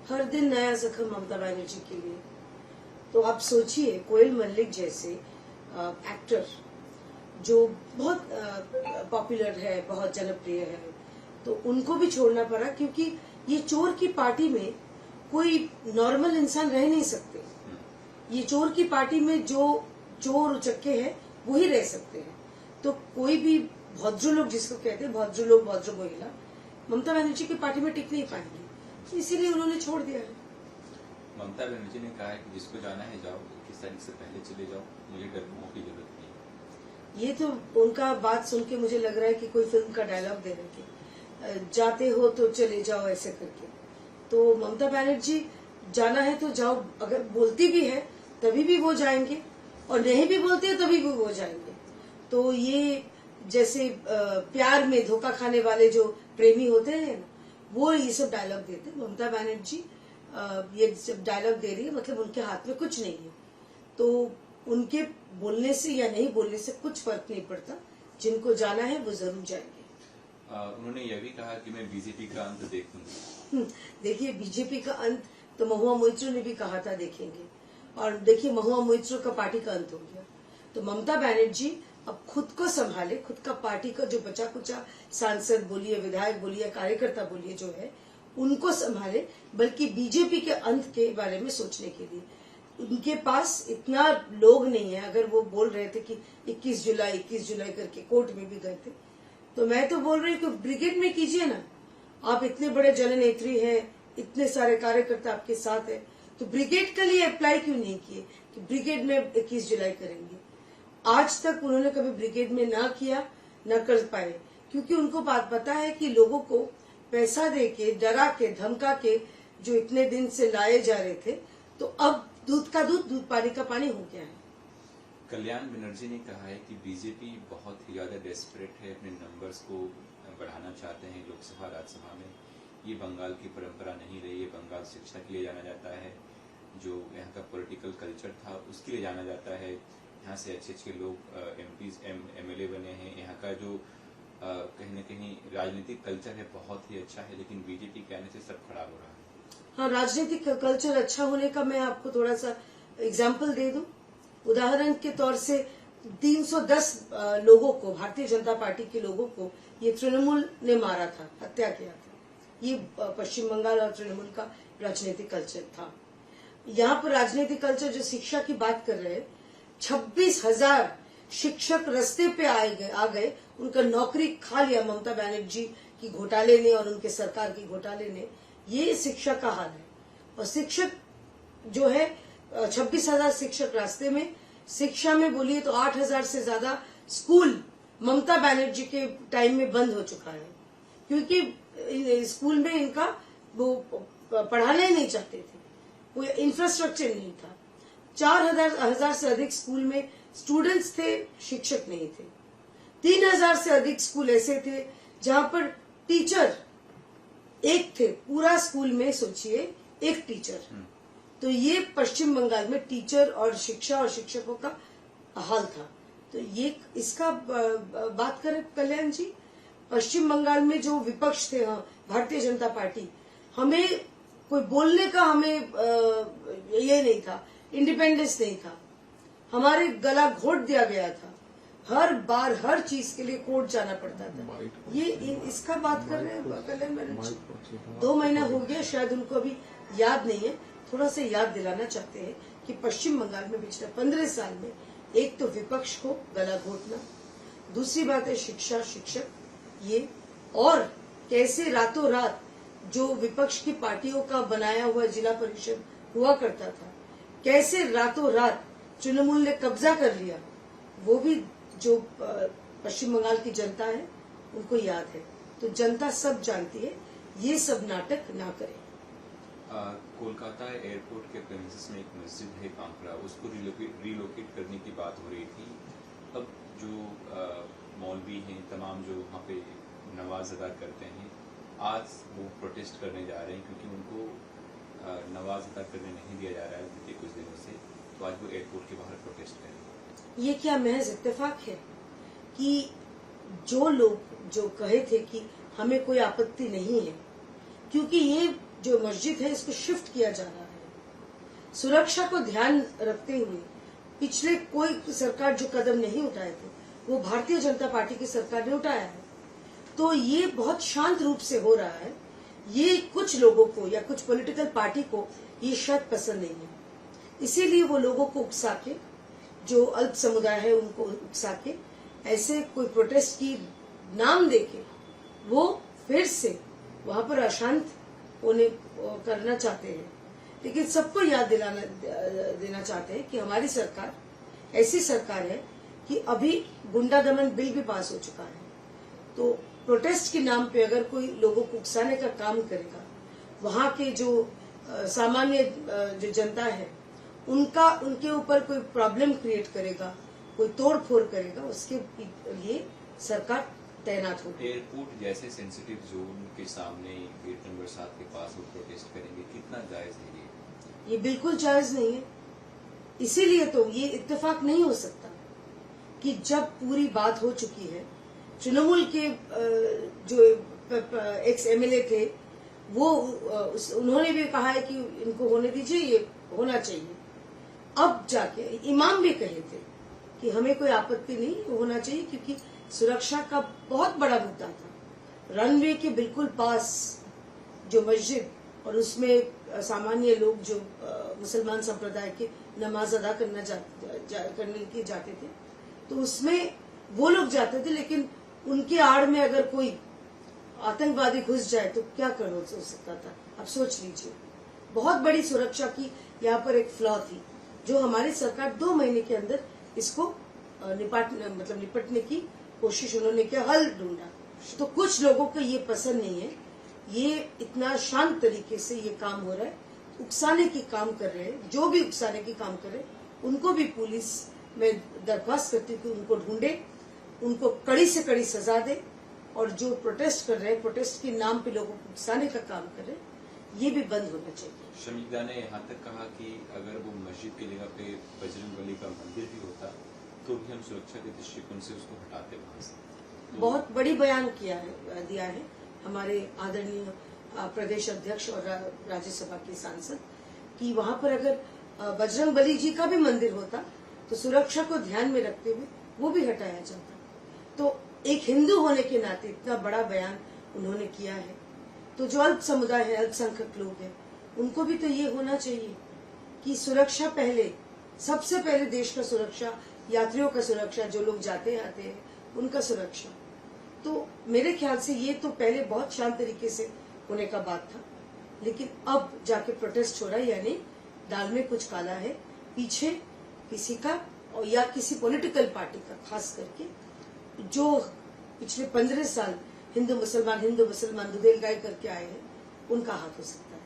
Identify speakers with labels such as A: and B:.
A: हर दिन नया जख्म ममता बनर्जी के लिए। तो आप सोचिए, कोयल मल्लिक जैसे एक्टर जो बहुत पॉपुलर है, बहुत जनप्रिय है, तो उनको भी छोड़ना पड़ा, क्योंकि ये चोर की पार्टी में कोई नॉर्मल इंसान रह नहीं सकते। ये चोर की पार्टी में जो चोर उचक्के हैं वो ही रह सकते हैं। तो कोई भी भद्र लोग, जिसको कहते हैं भद्र लोग, भद्र महिला, ममता बनर्जी की पार्टी में टिक नहीं पाएंगे, इसीलिए उन्होंने छोड़ दिया है।
B: ममता बनर्जी ने कहा है कि जिसको जाना है जाओ, 21 तारीख से पहले चले जाओ, मुझे डरने की जरूरत नहीं।
A: ये तो उनका बात सुन के मुझे लग रहा है कि कोई फिल्म का डायलॉग दे रहे थे, जाते हो तो चले जाओ ऐसे करके। तो ममता बनर्जी जाना है तो जाओ, अगर बोलती भी है तभी भी वो जाएंगे, और नहीं भी बोलती है तभी भी वो जाएंगे। तो ये जैसे प्यार में धोखा खाने वाले जो प्रेमी होते हैं ना, वो ये सब डायलॉग देते हैं। ममता बनर्जी ये सब डायलॉग दे रही है, मतलब उनके हाथ में कुछ नहीं है, तो उनके बोलने से या नहीं बोलने से कुछ फर्क नहीं पड़ता। जिनको जाना है वो जरूर जाएंगे।
B: उन्होंने यह भी कहा कि मैं बीजेपी का अंत देखूंगी।
A: देखिए, बीजेपी का अंत तो महुआ मोइत्रो ने भी कहा था देखेंगे, और देखिए महुआ मोइत्रो का पार्टी का अंत हो गया। तो ममता बनर्जी अब खुद को संभाले, खुद का पार्टी का जो बचा कुचा सांसद बोलिए, विधायक बोलिए, कार्यकर्ता बोलिए जो है, उनको संभाले, बल्कि बीजेपी के अंत के बारे में सोचने के लिए उनके पास इतना लोग नहीं है। अगर वो बोल रहे थे कि 21 जुलाई करके कोर्ट में भी गए थे, तो मैं तो बोल रही हूँ कि ब्रिगेड में कीजिए ना। आप इतने बड़े जननेत्री हैं, इतने सारे कार्यकर्ता आपके साथ है, तो ब्रिगेड के लिए अप्लाई क्यों नहीं किए कि ब्रिगेड में 21 जुलाई करेंगे। आज तक उन्होंने कभी ब्रिगेड में ना किया, न कर पाए, क्योंकि उनको बात पता है कि लोगों को पैसा दे के, डरा के, धमका के जो इतने दिन से लाए जा रहे थे, तो अब दूध का दूध, दूध पानी का पानी हो गया है।
B: कल्याण बनर्जी ने कहा है कि बीजेपी बहुत ही ज्यादा डेस्परेट है, अपने नंबर्स को बढ़ाना चाहते हैं लोकसभा राज्यसभा में। ये बंगाल की परंपरा नहीं रही है, बंगाल शिक्षा के लिए जाना जाता है, जो यहाँ का पॉलिटिकल कल्चर था उसके लिए जाना जाता है। यहाँ से अच्छे लोग एमपीज एमएलए बने हैं। यहाँ का जो कहीं न कहीं राजनीतिक कल्चर है बहुत ही अच्छा है, लेकिन बीजेपी के आने से सब खराब हो रहा है।
A: हाँ, राजनीतिक कल्चर अच्छा होने का मैं आपको थोड़ा सा एग्जाम्पल दे दूं। उदाहरण के तौर से 310 लोगों को, भारतीय जनता पार्टी के लोगों को ये तृणमूल ने मारा था, हत्या किया था। ये पश्चिम बंगाल और तृणमूल का राजनीतिक कल्चर था। यहाँ पर राजनीतिक कल्चर जो शिक्षा की बात कर रहे हैं, 26,000 शिक्षक रास्ते पे आ गए, उनका नौकरी खा लिया ममता बनर्जी की घोटाले ने और उनके सरकार की घोटाले ने। ये शिक्षा का हाल है। और शिक्षक जो है 26,000 शिक्षक रास्ते में, शिक्षा में बोलिए तो 8,000 से ज्यादा स्कूल ममता बनर्जी के टाइम में बंद हो चुका है, क्योंकि स्कूल में इनका वो पढ़ाना ही नहीं चाहते थे, कोई इंफ्रास्ट्रक्चर नहीं था। 4,000 से अधिक स्कूल में स्टूडेंट्स थे, शिक्षक नहीं थे। 3,000 से अधिक स्कूल ऐसे थे जहां पर टीचर एक थे, पूरा स्कूल में सोचिए एक टीचर। तो ये पश्चिम बंगाल में टीचर और शिक्षा और शिक्षकों का हाल था। तो ये इसका बात करें कल्याण जी, पश्चिम बंगाल में जो विपक्ष थे, भारतीय जनता पार्टी, हमें कोई बोलने का हमें ये नहीं था, इंडिपेंडेंस नहीं था, हमारे गला घोट दिया गया था। हर बार हर चीज के लिए कोर्ट जाना पड़ता था। ये इसका बात कर रहे हैं कल्याण बनर्जी। 2 महीना हो गया, शायद उनको अभी याद नहीं है, थोड़ा सा याद दिलाना चाहते हैं कि पश्चिम बंगाल में पिछले 15 साल में एक तो विपक्ष को गला घोटना, दूसरी बात है शिक्षा, शिक्षक, ये, और कैसे रातों रात जो विपक्ष की पार्टियों का बनाया हुआ जिला परिषद हुआ करता था, कैसे रातों रात तृणमूल ने कब्जा कर लिया, वो भी जो पश्चिम बंगाल की जनता है उनको याद है। तो जनता सब जानती है, ये सब नाटक ना करे।
B: कोलकाता एयरपोर्ट के प्रेमिसेस में एक मस्जिद है कांकड़ा, उसको रिलोकेट करने की बात हो रही थी। अब जो मौलवी हैं, तमाम जो वहाँ पे नमाज अदा करते हैं, आज वो प्रोटेस्ट करने जा रहे हैं, क्योंकि उनको नमाज अदा करने नहीं दिया जा रहा है बीते कुछ दिनों से। तो आज वो एयरपोर्ट के बाहर प्रोटेस्ट करेंगे।
A: ये क्या महज इत्तेफाक है कि जो लोग जो कहे थे कि हमें कोई आपत्ति नहीं है, क्योंकि ये जो मस्जिद है इसको शिफ्ट किया जा रहा है। सुरक्षा को ध्यान रखते हुए पिछले कोई सरकार जो कदम नहीं उठाए थे वो भारतीय जनता पार्टी की सरकार ने उठाया है। तो ये बहुत शांत रूप से हो रहा है। ये कुछ लोगों को या कुछ पॉलिटिकल पार्टी को ये शायद पसंद नहीं है, इसीलिए वो लोगों को उकसा के, जो अल्प समुदाय है उनको उकसा के ऐसे कोई प्रोटेस्ट की नाम देके वो फिर से वहां पर अशांत होने करना चाहते हैं। लेकिन सबको याद देना चाहते हैं कि हमारी सरकार ऐसी सरकार है कि अभी गुंडा दमन बिल भी पास हो चुका है। तो प्रोटेस्ट के नाम पे अगर कोई लोगों को उकसाने का काम करेगा, वहां के जो सामान्य जो जनता है उनके ऊपर कोई प्रॉब्लम क्रिएट करेगा, कोई तोड़ फोड़ करेगा, उसके लिए सरकार तैनात होगी।
B: एयरपोर्ट जैसे सेंसिटिव जोन के सामने गेट नंबर 7 के पास वो प्रोटेस्ट करेंगे, कितना जायज है
A: ये बिल्कुल जायज नहीं है। इसीलिए तो ये इत्तेफाक नहीं हो सकता कि जब पूरी बात हो चुकी है, तृणमूल के जो एक्स एमएलए थे वो उन्होंने भी कहा है कि इनको होने दीजिए, ये होना चाहिए। अब जाके इमाम भी कहे थे कि हमें कोई आपत्ति नहीं होना चाहिए, क्योंकि सुरक्षा का बहुत बड़ा मुद्दा था। रनवे के बिल्कुल पास जो मस्जिद और उसमें सामान्य लोग जो मुसलमान संप्रदाय के नमाज अदा करने के जाते थे, तो उसमें वो लोग जाते थे, लेकिन उनके आड़ में अगर कोई आतंकवादी घुस जाए तो क्या कर हो सकता था। अब सोच लीजिए, बहुत बड़ी सुरक्षा की यहाँ पर एक फ्लॉ थी, जो हमारी सरकार 2 महीने के अंदर इसको निपटने की कोशिश उन्होंने किया, हल ढूंढा। तो कुछ लोगों को ये पसंद नहीं है, ये इतना शांत तरीके से ये काम हो रहा है, उकसाने की काम कर रहे हैं। जो भी उकसाने की काम कर रहे हैं उनको भी पुलिस में दरख्वास्त करती हूँ कि उनको ढूंढे, उनको कड़ी से कड़ी सजा दे, और जो प्रोटेस्ट कर रहे हैं, प्रोटेस्ट के नाम पे लोगों को उकसाने का काम कर रहे हैं, ये भी बंद होना चाहिए।
B: शमीदा ने यहाँ तक कहा कि अगर वो मस्जिद की जगह पे बजरंगबली का मंदिर भी होता तो भी हम सुरक्षा के दृष्टिकोण से उसको हटाते वहां से। तो
A: बहुत बड़ी बयान दिया है हमारे आदरणीय प्रदेश अध्यक्ष और राज्यसभा के सांसद कि वहां पर अगर बजरंगबली जी का भी मंदिर होता तो सुरक्षा को ध्यान में रखते हुए वो भी हटाया जाता। तो एक हिंदू होने के नाते इतना बड़ा बयान उन्होंने किया है, तो जो अल्प समुदाय है, अल्पसंख्यक लोग हैं, उनको भी तो ये होना चाहिए कि सुरक्षा पहले, सबसे पहले देश का सुरक्षा, यात्रियों का सुरक्षा, जो लोग जाते आते हैं उनका सुरक्षा। तो मेरे ख्याल से ये तो पहले बहुत शांत तरीके से होने का बात था, लेकिन अब जाके प्रोटेस्ट हो रहा है, यानी दाल में कुछ काला है, पीछे किसी का और या किसी पॉलिटिकल पार्टी का, खास करके जो पिछले 15 साल हिंदू मुसलमान दुधेल गाय करके आए हैं, उनका हाथ हो सकता है।